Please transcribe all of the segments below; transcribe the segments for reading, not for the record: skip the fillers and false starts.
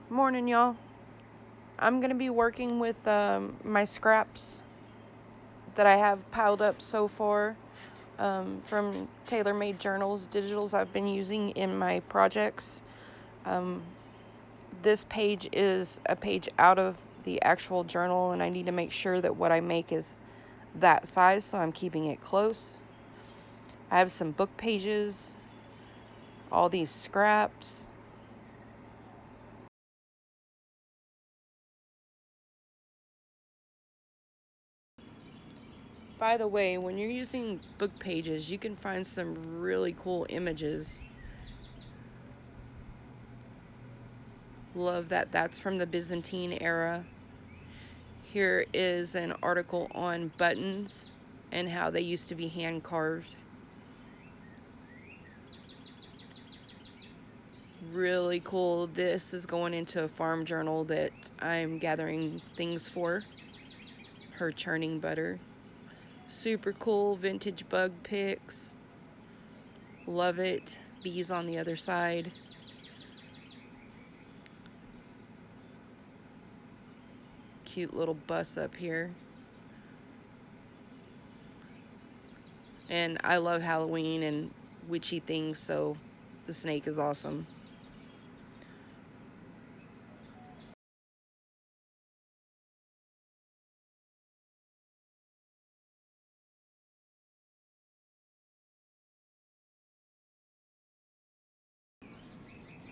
Morning, y'all. I'm going to be working with my scraps that I have piled up so far from tailor-made journals, digitals I've been using in my projects. This page is a page out of the actual journal, and I need to make sure that what I make is that size, so I'm keeping it close. I have some book pages, all these scraps. By the way, when you're using book pages, you can find some really cool images. Love that that's from the Byzantine era. Here is an article on buttons and how they used to be hand carved. Really cool. This is going into a farm journal that I'm gathering things for. Her churning butter. Super cool vintage bug picks. Love it. Bees on the other side. Cute little bus up here. And I love Halloween and witchy things, so the snake is awesome.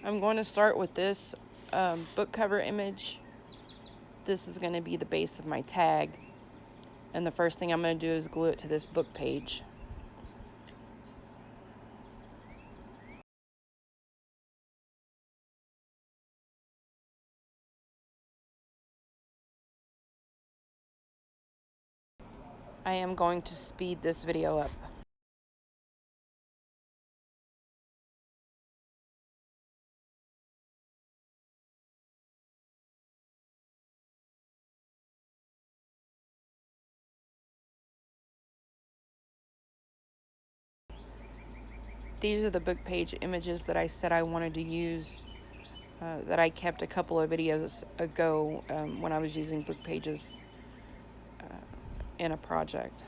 I'm going to start with this book cover image. This is going to be the base of my tag. And the first thing I'm going to do is glue it to this book page. I am going to speed this video up. These are the book page images that I said I wanted to use, that I kept a couple of videos ago when I was using book pages in a project.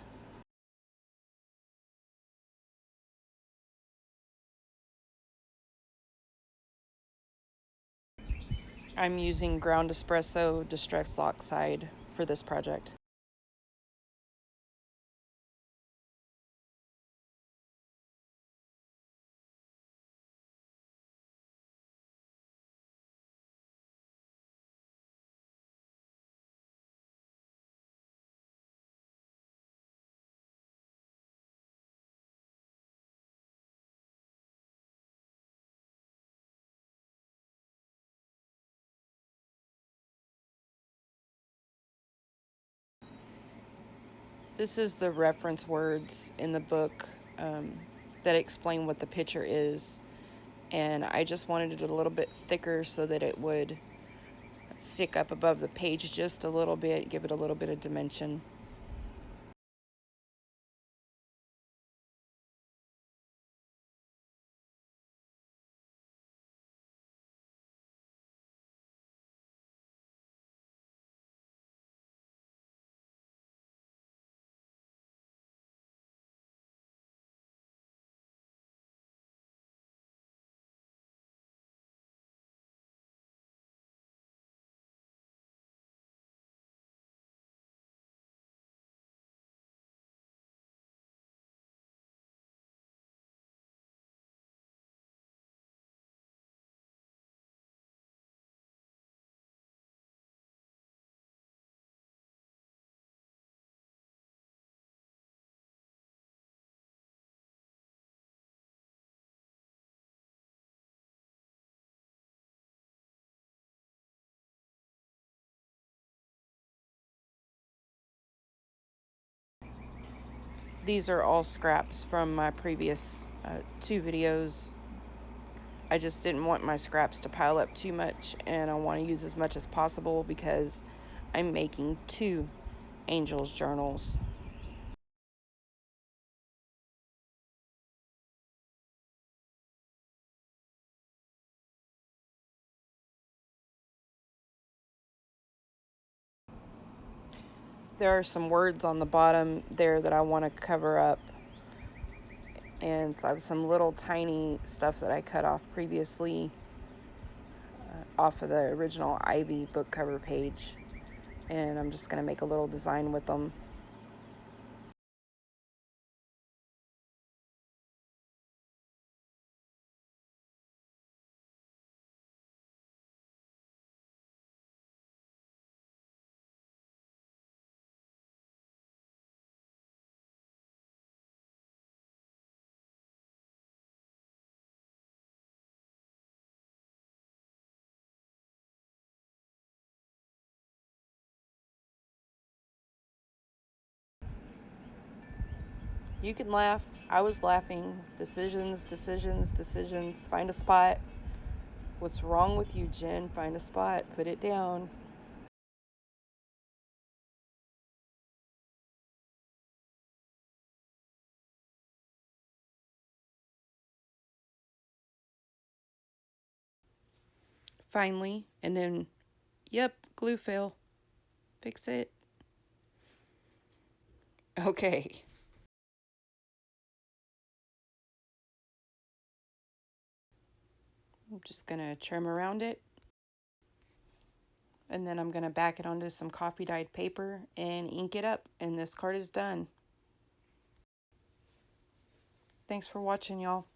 I'm using ground espresso distress oxide for this project. This is the reference words in the book that explain what the picture is, and I just wanted it a little bit thicker so that it would stick up above the page just a little bit, give it a little bit of dimension. These are all scraps from my previous 2 videos. I just didn't want my scraps to pile up too much, and I want to use as much as possible because I'm making 2 angels journals. There are some words on the bottom there that I want to cover up. And so I have some little tiny stuff that I cut off previously off of the original Ivy book cover page. And I'm just going to make a little design with them. You can laugh. I was laughing. Decisions, decisions, decisions. Find a spot. What's wrong with you, Jen? Find a spot. Put it down. Finally. And then, yep, glue fail. Fix it. Okay. I'm just going to trim around it. And then I'm going to back it onto some coffee dyed paper and ink it up. And this card is done. Thanks for watching, y'all.